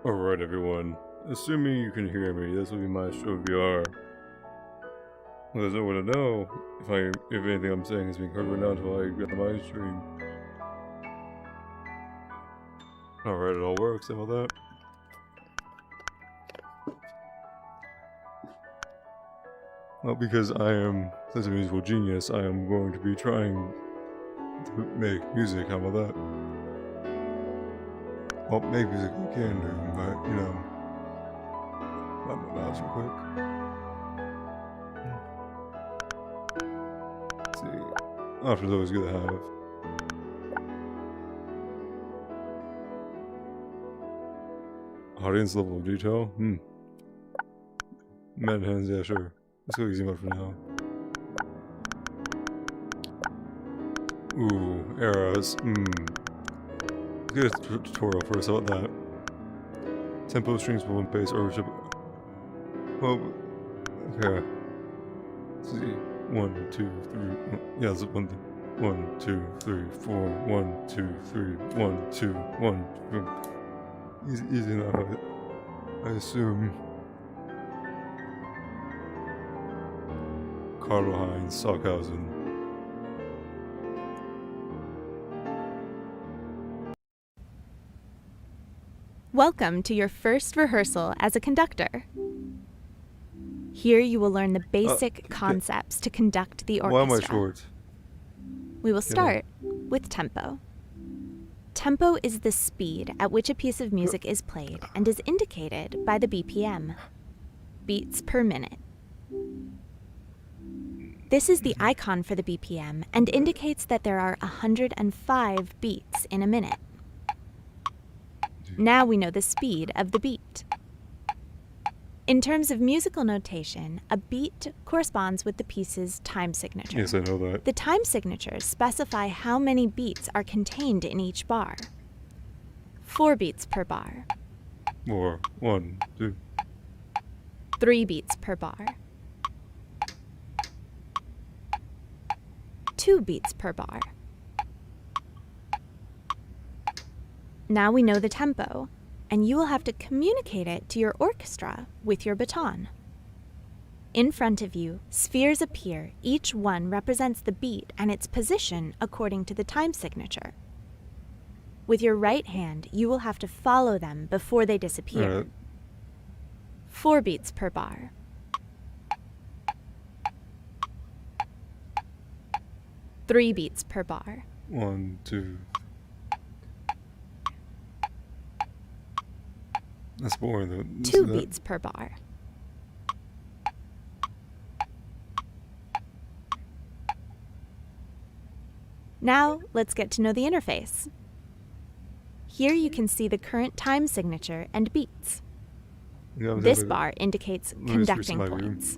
Alright everyone, assuming you can hear me, this will be Maestro VR. Because I want to know if anything I'm saying is being heard right now until I get the my stream. Alright, it all works, how about that? Well, because I am such a musical genius, I am going to be trying to make music, how about that? Well, make music I can do, but, you know, find my mouse real quick. Let's see. After's always good to have. Audience level of detail? Mad hands, yeah, sure. Let's go easy mode for now. Ooh, arrows. Let's get a tutorial first, how about that? Tempo, strings, movement, pace, or well, okay. Let's see. 1, 2, 3. Yeah, that's 1, 2, 3, 4. 1, 2, 3. 1, 2, 1. Easy enough, I assume. Carl Heinz, Stockhausen. Welcome to your first rehearsal as a conductor. Here you will learn the basic concepts to conduct the orchestra. Why am I short? We will start with tempo. Tempo is the speed at which a piece of music is played and is indicated by the BPM, beats per minute. This is the icon for the BPM and indicates that there are 105 beats in a minute. Now we know the speed of the beat. In terms of musical notation, a beat corresponds with the piece's time signature. Yes, I know that. The time signatures specify how many beats are contained in each bar. 4 beats per bar. More. 1, 2. 3 beats per bar. 2 beats per bar. Now we know the tempo, and you will have to communicate it to your orchestra with your baton. In front of you, spheres appear. Each one represents the beat and its position according to the time signature. With your right hand, you will have to follow them before they disappear. 4 beats per bar. 3 beats per bar. 1, 2. That's boring though. 2 beats per bar. Now, let's get to know the interface. Here you can see the current time signature and beats. This bar indicates conducting points.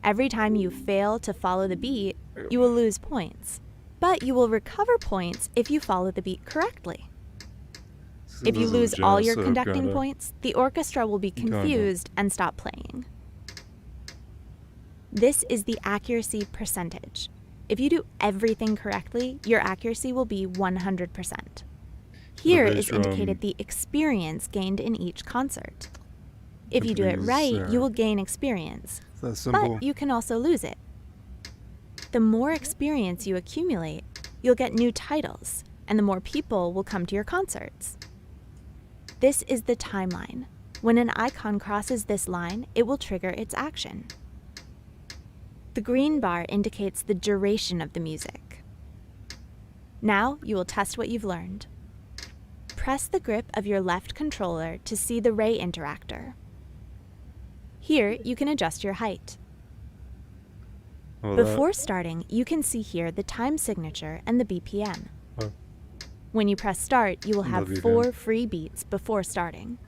Every time you fail to follow the beat, you will lose points, but you will recover points if you follow the beat correctly. If you lose all your conducting points, the orchestra will be confused and stop playing. This is the accuracy percentage. If you do everything correctly, your accuracy will be 100%. Here is indicated the experience gained in each concert. If you do it right, you will gain experience, but you can also lose it. The more experience you accumulate, you'll get new titles, and the more people will come to your concerts. This is the timeline. When an icon crosses this line, it will trigger its action. The green bar indicates the duration of the music. Now you will test what you've learned. Press the grip of your left controller to see the ray interactor. Here you can adjust your height. Before starting, you can see here the time signature and the BPM. When you press start, you will have 4 free beats before starting.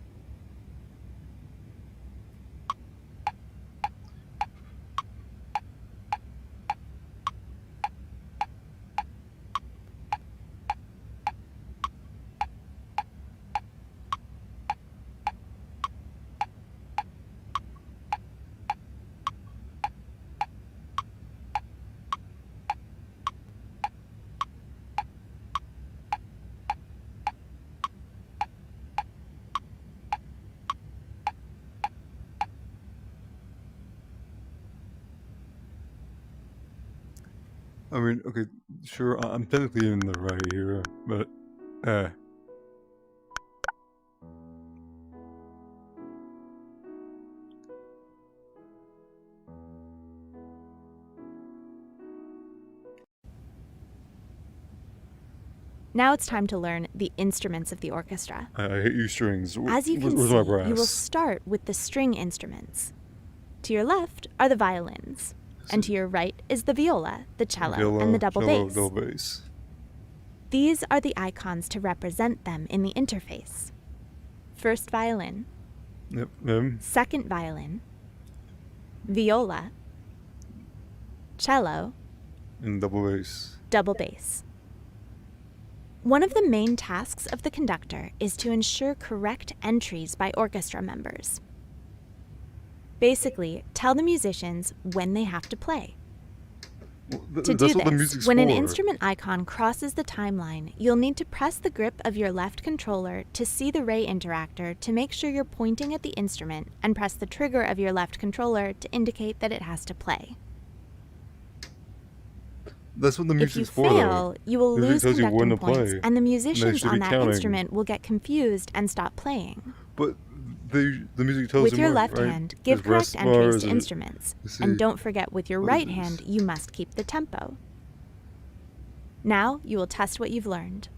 I mean, okay, sure, I'm technically in the right here, but, Now it's time to learn the instruments of the orchestra. I hate you strings. As you can Where's see, my brass? you will start with the string instruments. To your left are the violins, and to your right is the viola, the cello, and the double bass. These are the icons to represent them in the interface. First violin. Yep. Second violin. Viola. Cello. And double bass. Double bass. One of the main tasks of the conductor is to ensure correct entries by orchestra members. Basically, tell the musicians when they have to play. Well, To do that's what the this, music's when an for. instrument icon crosses the timeline, you'll need to press the grip of your left controller to see the ray interactor to make sure you're pointing at the instrument, and press the trigger of your left controller to indicate that it has to play. That's what the If you music's for, though. fail, you will Music lose tells you when conducting to points, play, and the musicians should on be that counting. instrument will get confused and stop playing. But the music tells With you your when, left right? hand, give There's rest correct entries bars to and- instruments, let's see. and don't forget with your What right is hand, this? you must keep the tempo. Now you will test what you've learned.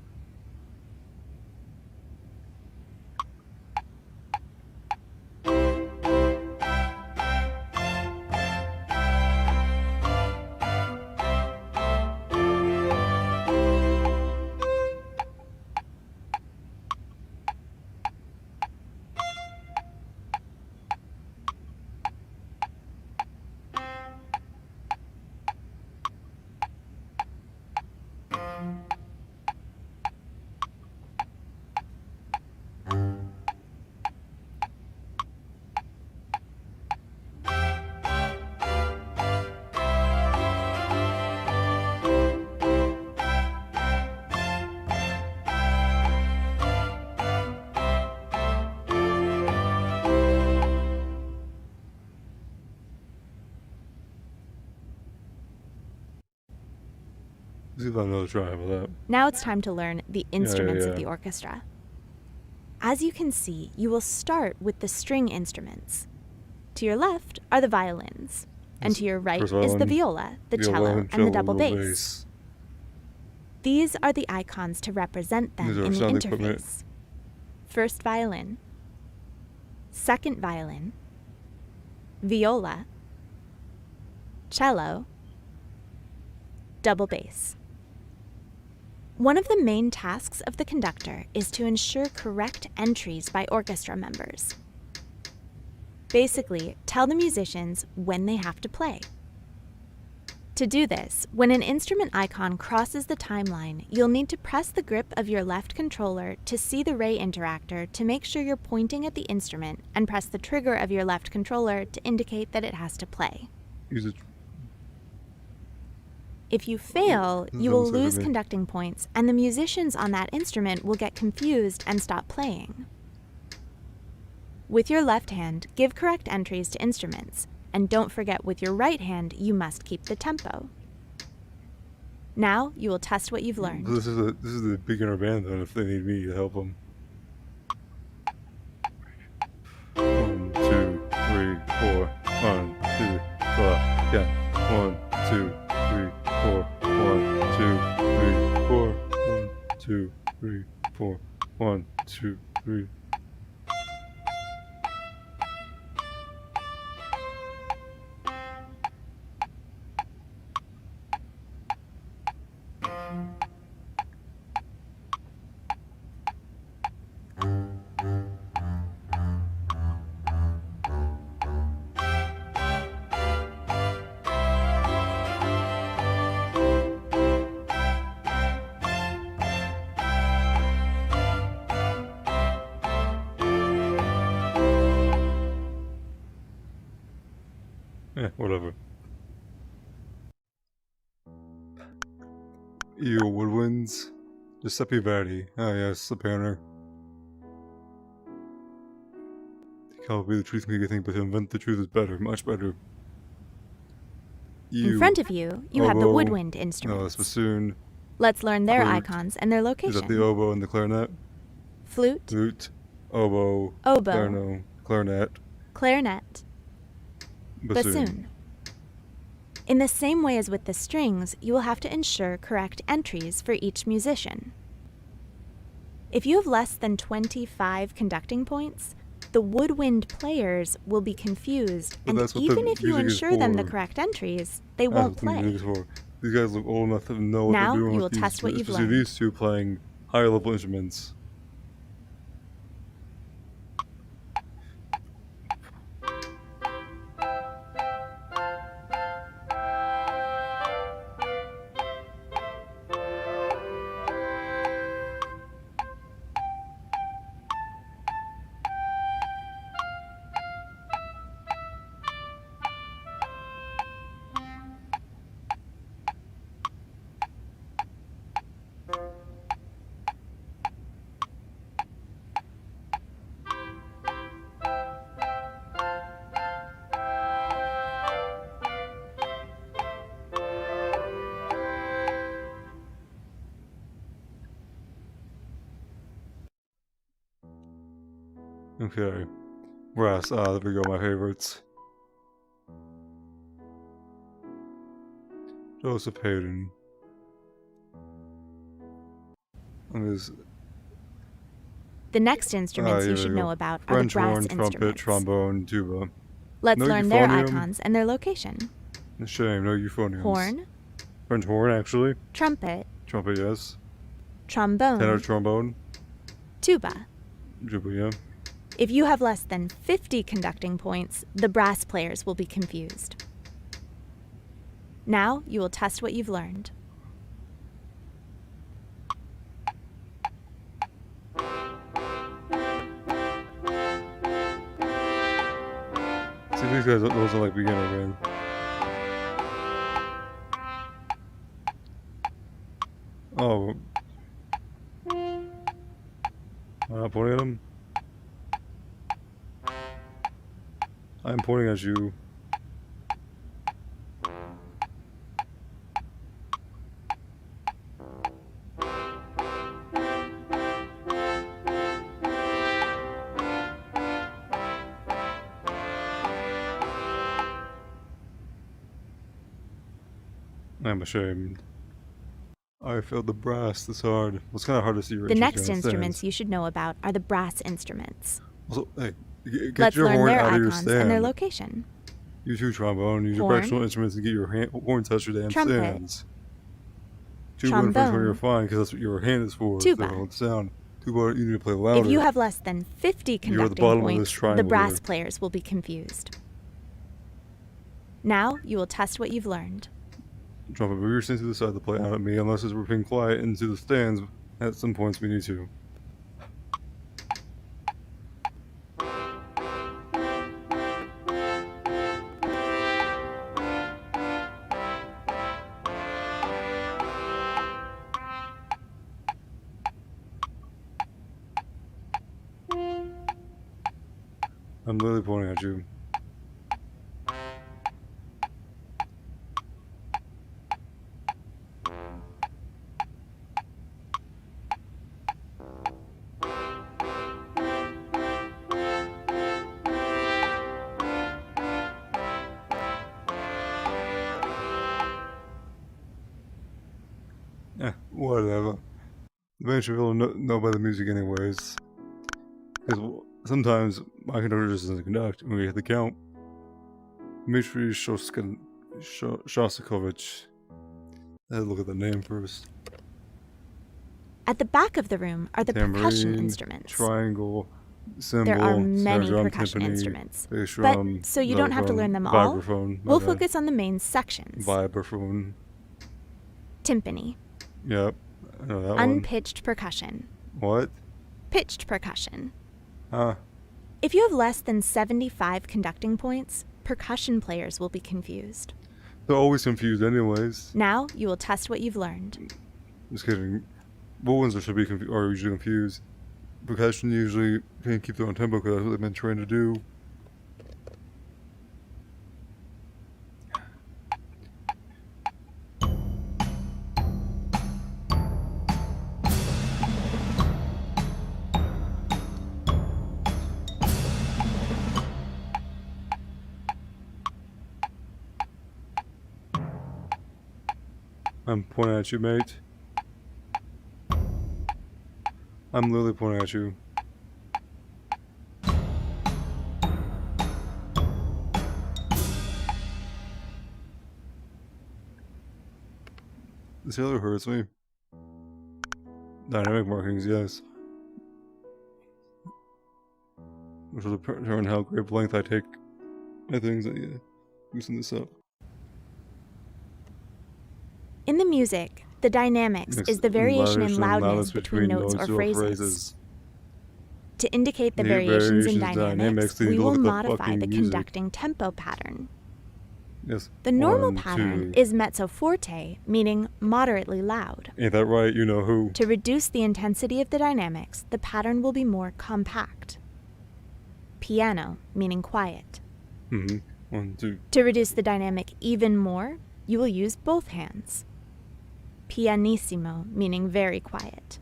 Let's give that another try. How about that? Now it's time to learn the instruments yeah. of the orchestra. As you can see, you will start with the string instruments. To your left are the violins, and to your right First is the violin, viola, the viola, cello, and cello, the double bass. These are the icons to represent them These are in the sound interface. equipment. First violin. Second violin. Viola. Cello. Double bass. One of the main tasks of the conductor is to ensure correct entries by orchestra members. Basically, tell the musicians when they have to play. To do this, when an instrument icon crosses the timeline, you'll need to press the grip of your left controller to see the ray interactor to make sure you're pointing at the instrument, and press the trigger of your left controller to indicate that it has to play. Use it. If you fail, you Don't will say to lose me. conducting points, and the musicians on that instrument will get confused and stop playing. With your left hand, give correct entries to instruments, and don't forget with your right hand, you must keep the tempo. Now you will test what you've learned. This is the beginner band then, if they need me to help them. 1, 2, 3, 4. 1, 2, 4. Yeah. 1, 2, 3, 4. 1, 2, 3, 4. 1, 2, 3, 4. 1, 2, 3. Yeah, whatever. Eo Woodwinds. Giuseppe Verdi. Ah, yes, the painter. To calibrate the truth can make you think, but to invent the truth is better, much better. In front of you, you have the oboe. woodwind No, instruments. that's bassoon. Let's learn their Flute. icons and their Is location. that the oboe and the clarinet? Flute, Flute, oboe, oboe, clarinet, clarinet, bassoon. In the same way as with the strings, you will have to ensure correct entries for each musician. If you have less than 25 conducting points, the woodwind players will be confused, But and that's what even the if you music is ensure them the for. correct entries, they That's won't what the music play. is for. These guys look old enough to know what Now they're doing you with will test what you've especially learned. these two playing higher level instruments. Okay. Brass, there we go, my favorites. Joseph Haydn. The next instruments you here should we go. know about are the French brass horn, trumpet, instruments. trombone, tuba. Let's No learn their euphonium? icons and their location. Shame, no euphoniums. Horn, French horn, actually. trumpet, Trumpet, yes. trombone, Tenor trombone. tuba. Tuba, yeah. If you have less than 50 conducting points, the brass players will be confused. Now you will test what you've learned. See, these guys, those are like beginner band. Oh. I'm not pointing at him. I'm pointing at you. I'm ashamed. I failed the brass this hard. It's kind of hard to see your The next instruments. instruments you should know about are the brass instruments. Also, hey, get Let's your learn horn their out of your icons stand. and their location. Use your trombone. Use your Horn. professional instruments to get your horn touch your damn Trumpet. stands. Tuba and French horn, Trombone. you're fine because that's what your hand is for. Tuba. They don't sound. Tuba, you need to play louder. If you have less than 50 You're at the conducting bottom of this points, triangle the brass here. players will be confused. Now you will test what you've learned. Trumpet, move your stand to the side to play out at me, unless we're being quiet into the stands. At some points, we need to. I'm literally pointing at you. Whatever. Eventually we'll know by the music anyways. Because sometimes my conductor just doesn't conduct when we hit the count. Dmitry Shostakovich. Let's look at the name first. At the back of the room are the percussion Tambourine, instruments. triangle, cymbal, There are snare many drum, percussion timpani, instruments. bass But drum, so you don't have to xylophone, learn them all, vibraphone, we'll okay. focus on the main sections. Vibraphone. Timpani, Yep. I know that one. unpitched percussion, What? pitched percussion. Huh? If you have less than 75 conducting points, percussion players will be confused. They're always confused anyways. Now you will test what you've learned. Just kidding. Woodwinds should be are usually confused. Percussion usually can't keep their own tempo because that's what they've been trained to do. I'm pointing at you, mate. I'm literally pointing at you. This really hurts me. Dynamic markings, yes. Which will determine how great length I take my things that loosen this up. In the music, the dynamics is the variation in loudness between notes or phrases. To indicate the variations in dynamics, we will modify the conducting tempo pattern. Yes. The normal pattern is mezzo forte, meaning moderately loud. Ain't that right? You know who. To reduce the intensity of the dynamics, the pattern will be more compact. Piano, meaning quiet. Mm-hmm. 1, 2. To reduce the dynamic even more, you will use both hands. Pianissimo, meaning very quiet.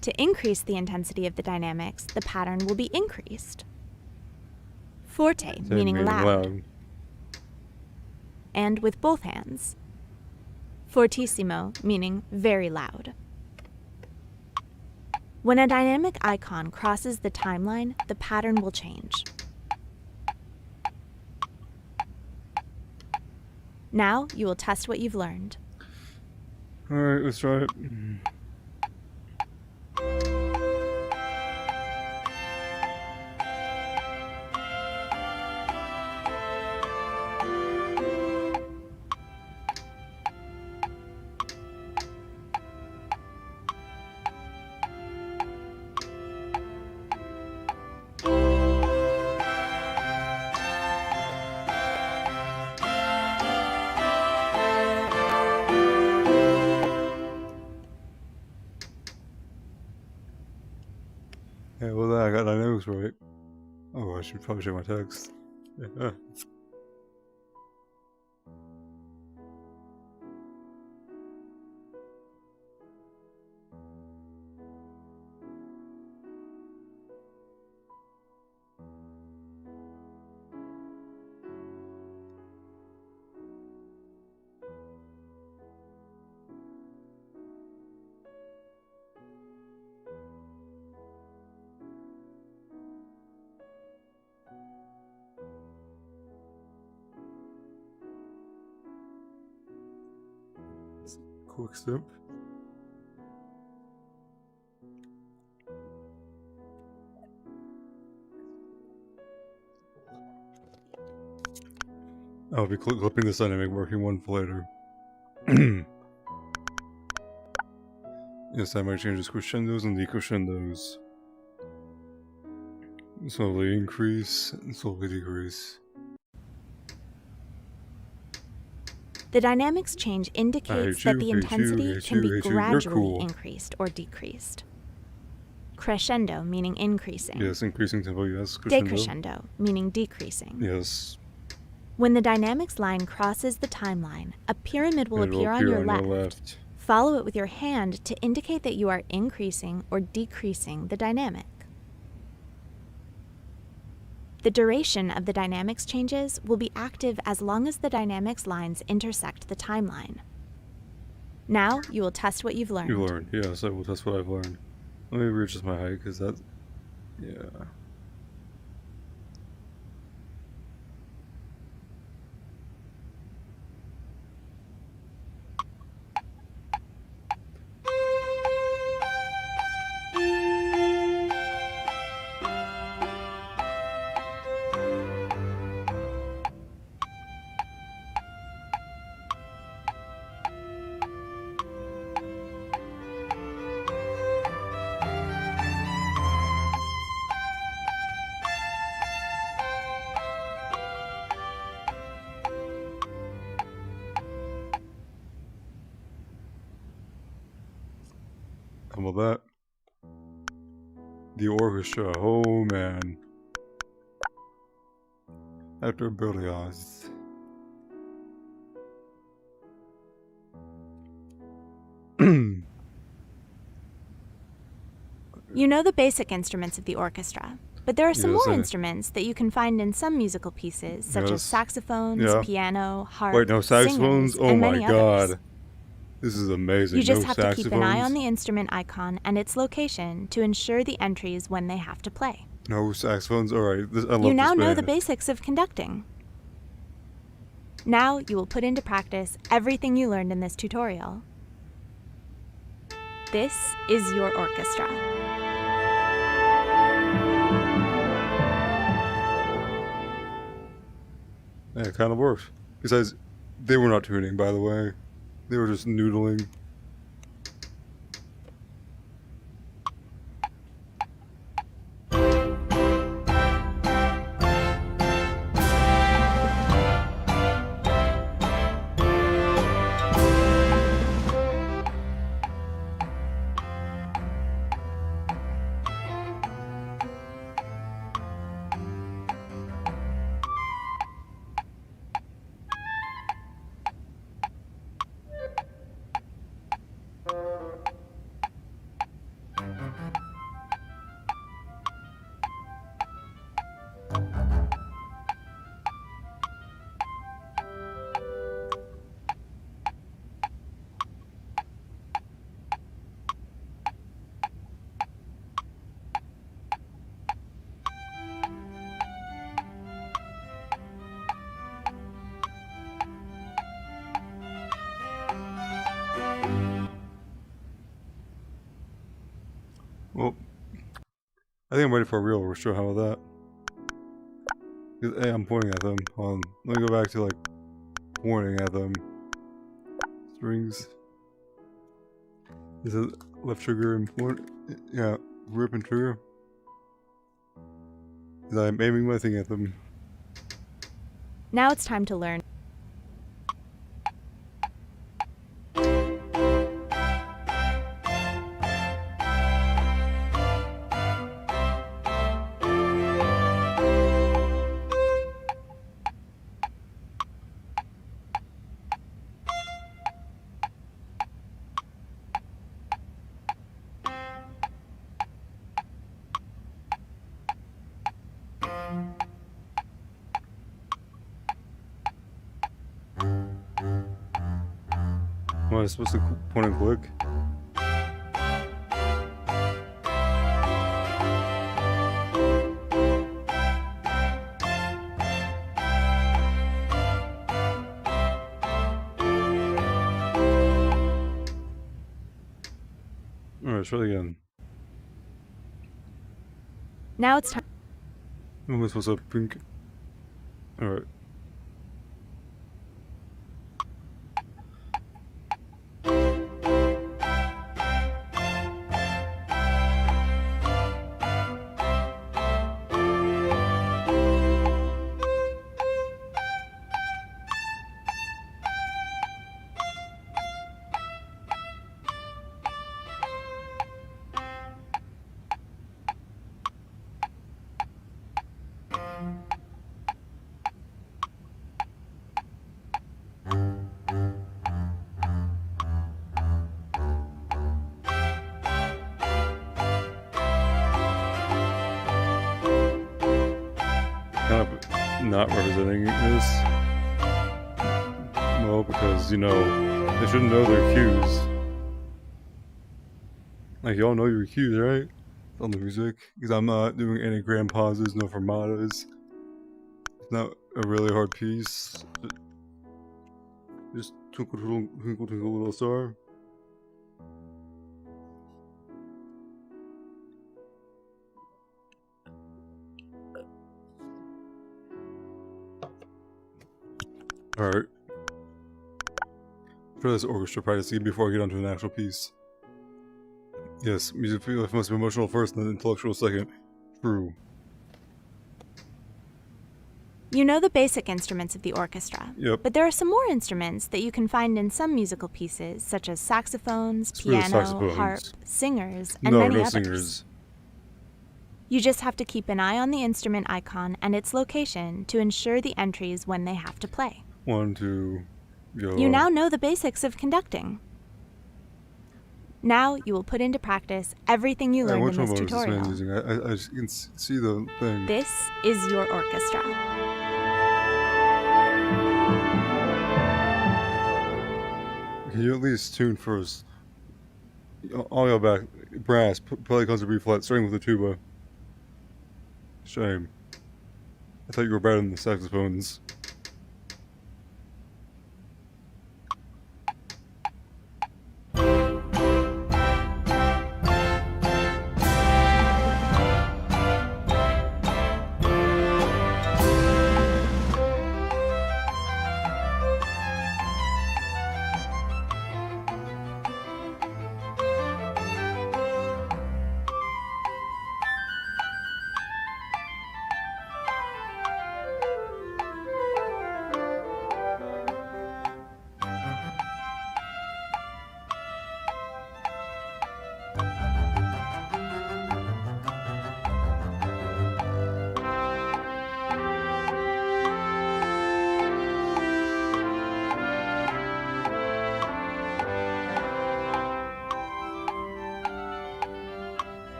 To increase the intensity of the dynamics, the pattern will be increased. Forte, meaning loud. And with both hands. Fortissimo, meaning very loud. When a dynamic icon crosses the timeline, the pattern will change. Now, you will test what you've learned. Alright, let's try it. Yeah, well, I got dynamics right. Oh, I should probably check my text. Yeah. Quick step. I'll be clipping this dynamic marking one for later. Yes, I might change the crescendos and decrescendos. Slowly increase and slowly decrease. The dynamics change indicates that the intensity can be gradually increased or decreased. Crescendo, meaning increasing. Yes, increasing tempo, yes. Crescendo. Decrescendo, meaning decreasing. Yes. When the dynamics line crosses the timeline, a pyramid will appear on your left. Follow it with your hand to indicate that you are increasing or decreasing the dynamic. The duration of the dynamics changes will be active as long as the dynamics lines intersect the timeline. Now, you will test what you've learned. You've learned, yes, I will test what I've learned. Let me readjust my height, because that... yeah. How about that? The orchestra, oh man. Hector Berlioz. You know the basic instruments of the orchestra, but there are some more instruments that you can find in some musical pieces, such as saxophones, piano, harp, wait, no saxophones? singers, Oh and my many god. others. This is amazing. You just no have to keep an eye on saxophones. the instrument icon and its location to ensure the entries when they have to play. No saxophones. All right. I love You now this know band. the basics of conducting. Now you will put into practice everything you learned in this tutorial. This is your orchestra. Yeah, it kind of worked. Besides, they were not tuning, by the way. They were just noodling. Well, I think I'm ready for a real orchestra. How about that? Hey, I'm pointing at them. Hold on. Let me go back to like pointing at them. Strings. Is it left trigger and point? Yeah, rip and trigger. I'm aiming my thing at them. Now it's time to learn. Am I supposed to point and click? Alright, try it again. Now it's time. Am I supposed to pink? Alright. Kind of not representing this. Well, because, you know, they should know their cues. Like, y'all know your cues, right? On the music. Because I'm not doing any grand pauses, no fermatas. It's not a really hard piece. Just twinkle, twinkle, twinkle, twinkle, little star. Alright. For this orchestra practice before I get onto an actual piece. Yes, music must be emotional first and then intellectual second. True. You know the basic instruments of the orchestra, Yep. but there are some more instruments that you can find in some musical pieces, such as saxophones, Screw the piano, saxophones. harp, singers, and No, many no others. singers. You just have to keep an eye on the instrument icon and its location to ensure the entries when they have to play. 1, 2, go. You now know the basics of conducting. Now you will put into practice everything you learned which in this one was this man tutorial. using? I just can see the thing. This is your orchestra. Can You at least tune first. I'll go back. Brass, play comes to B flat, starting with the tuba. Shame. I thought you were better than the saxophones.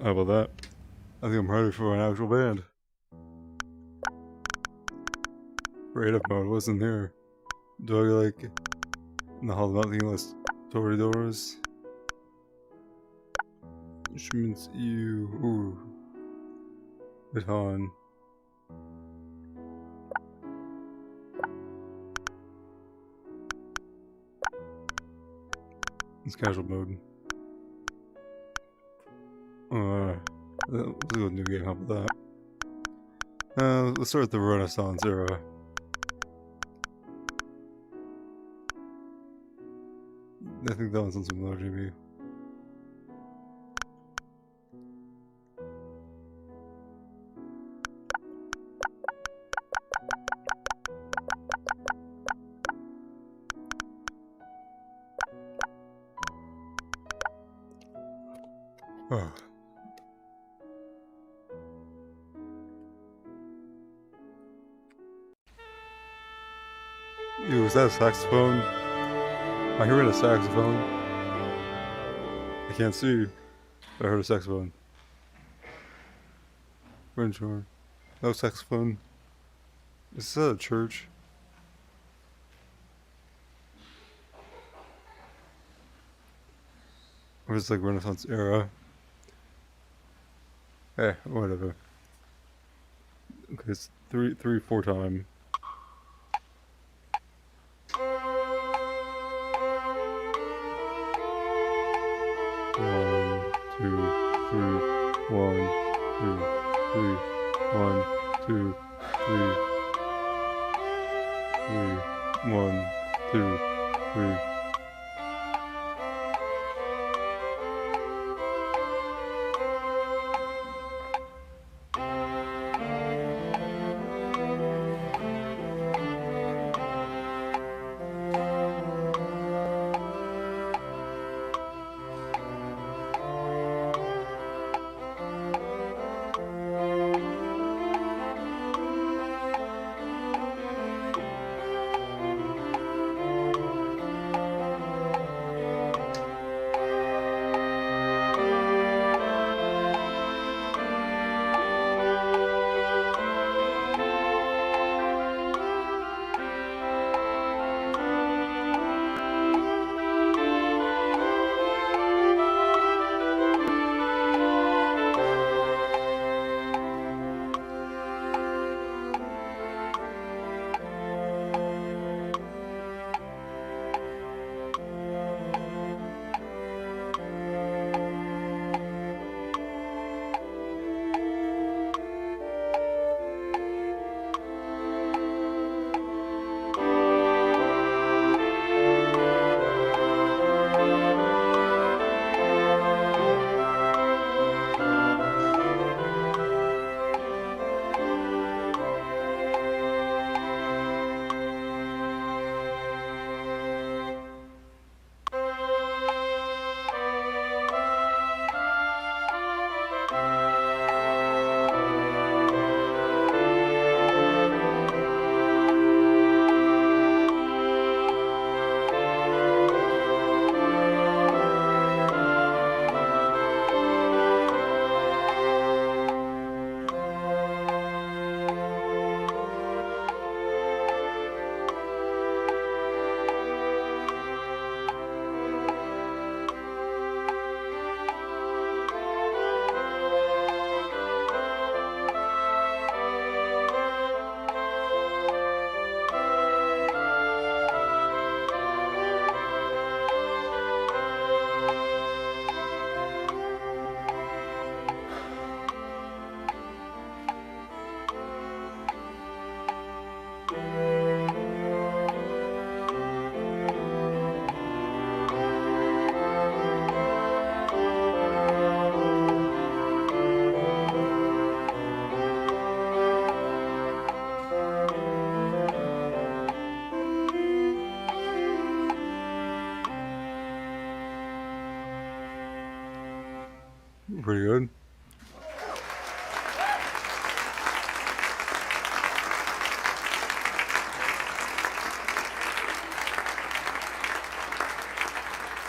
How about that? I think I'm ready for an actual band. Creative mode wasn't there. Do I like in the Hall of Nothing list Toreadors? Which means you. Ooh. Baton. It's casual mode. Let's go with new game. How about that? Let's start with the Renaissance era. I think that one's on some low GB. Oh. Ew, is that a saxophone? I heard a saxophone. I can't see, but I heard a saxophone. French horn. No saxophone. Is this at a church? Or is it like Renaissance era? Eh, whatever. Okay, it's 3/4 time. One, two, three, 1, 2, 3, 1, 2, 3, 1, 2, 3.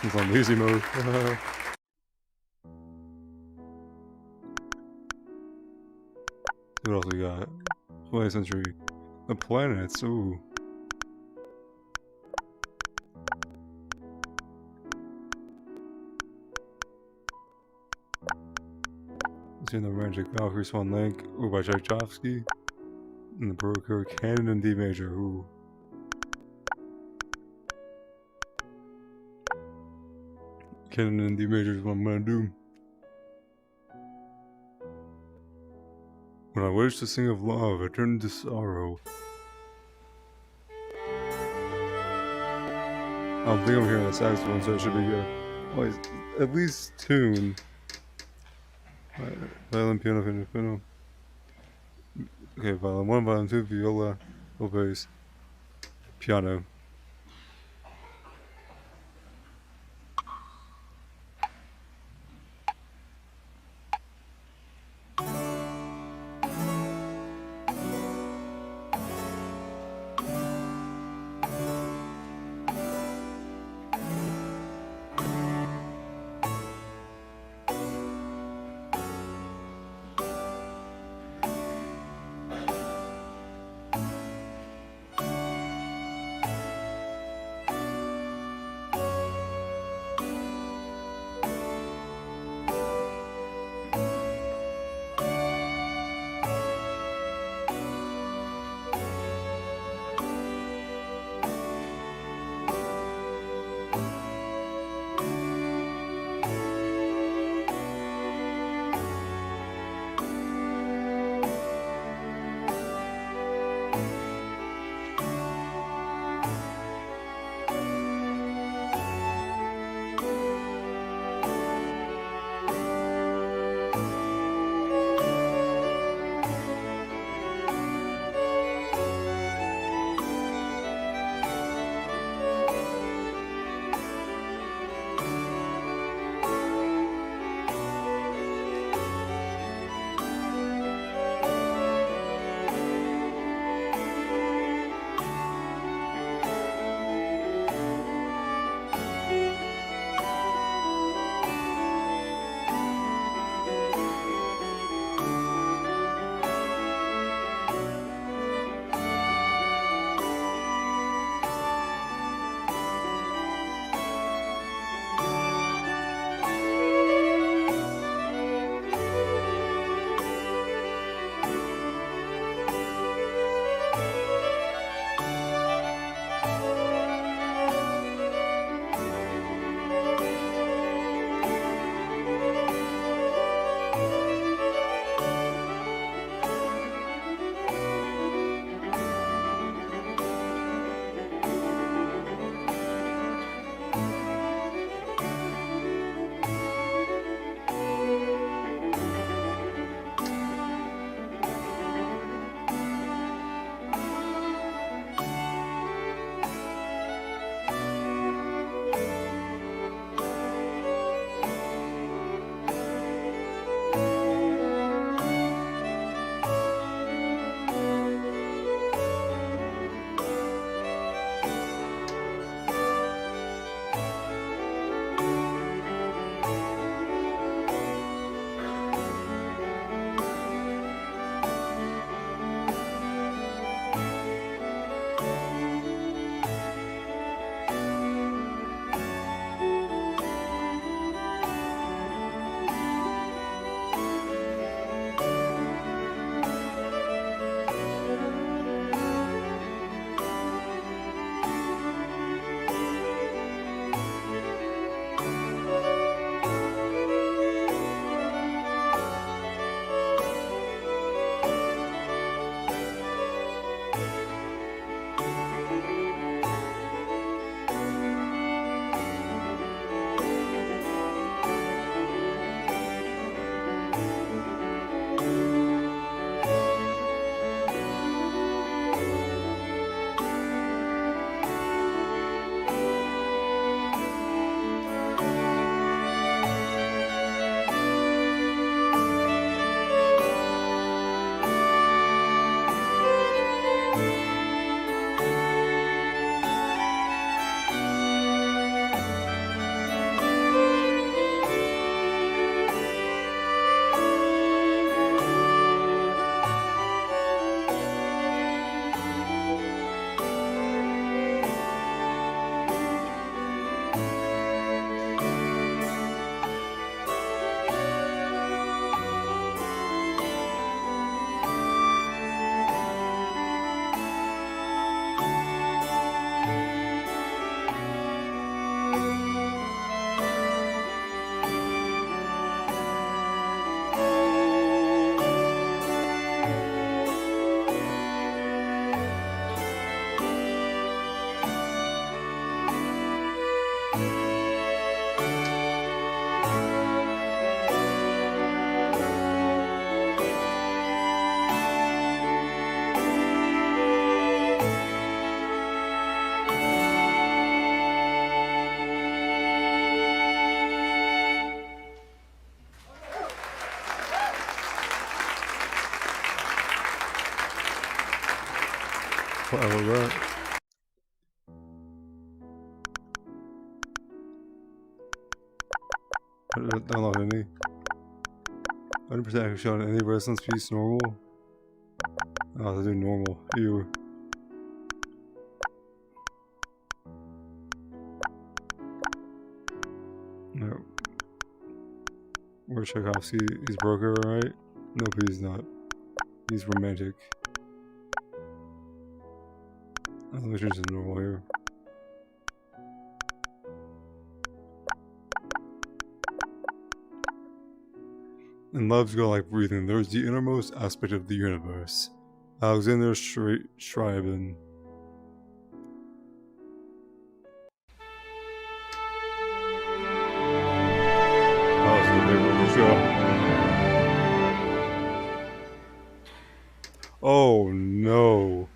It's on easy mode. What else we got? 20th century. The planets, ooh. In the Romantic Valkyrie Swan Lake, ooh, by Tchaikovsky. And the Baroque Canon in D major, ooh. Canon in D major is what I'm gonna do. When I wish to sing of love, I turn to sorrow. I don't think I'm hearing the saxophone, so it should be good. Oh, at least tune. Violin, piano, piano. Okay, violin 1, violin 2, viola, bass, piano. I love that. I don't know any. 100% accuracy on any resonance piece normal. Oh, they do normal. Ew. No. Where's Tchaikovsky? He's broker, right? Nope, he's not. He's romantic. Let me change to normal here. And love's go like breathing. There's the innermost aspect of the universe. Alexander Schreiben. Oh, this is a big overshow. Oh no.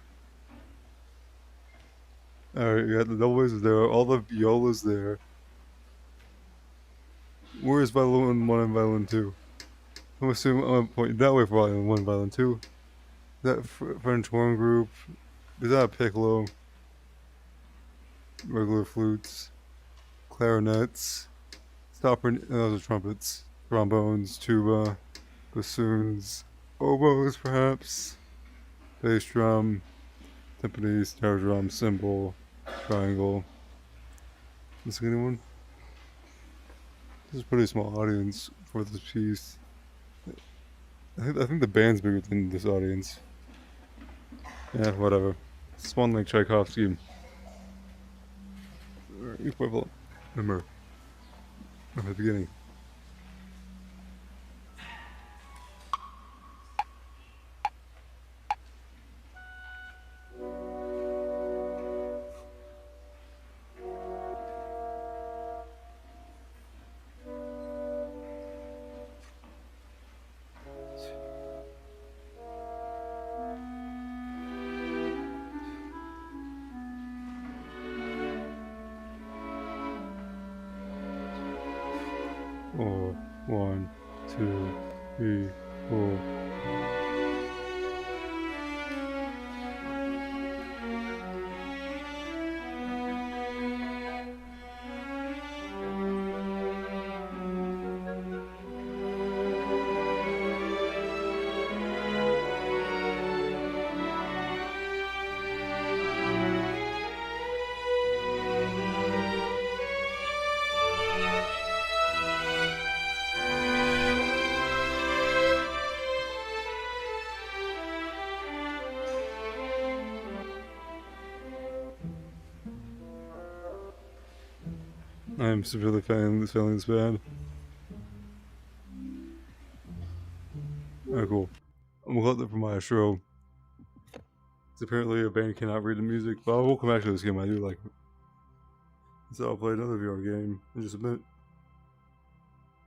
Alright, you got the doubles there, all the violas there. Where's violin 1 and violin 2? I'm assuming I'm gonna point that way for violin 1 and violin 2. That French horn group. Is that a piccolo? Regular flutes. Clarinets. Stopper, those are trumpets. Trombones, tuba, bassoons, oboes perhaps. Bass drum, timpani, snare drum, cymbal, triangle. Missing anyone? This is a pretty small audience for this piece. I think the band's bigger than this audience. Yeah, whatever. Swan like Tchaikovsky. Equivalent. Remember at the beginning. Or 1, 2, 3, 4. I am severely feeling this bad. Alright, cool. I'm gonna let that for Maestro. Because apparently a band cannot read the music, but I will come back to this game. I do like it. So I'll play another VR game in just a bit.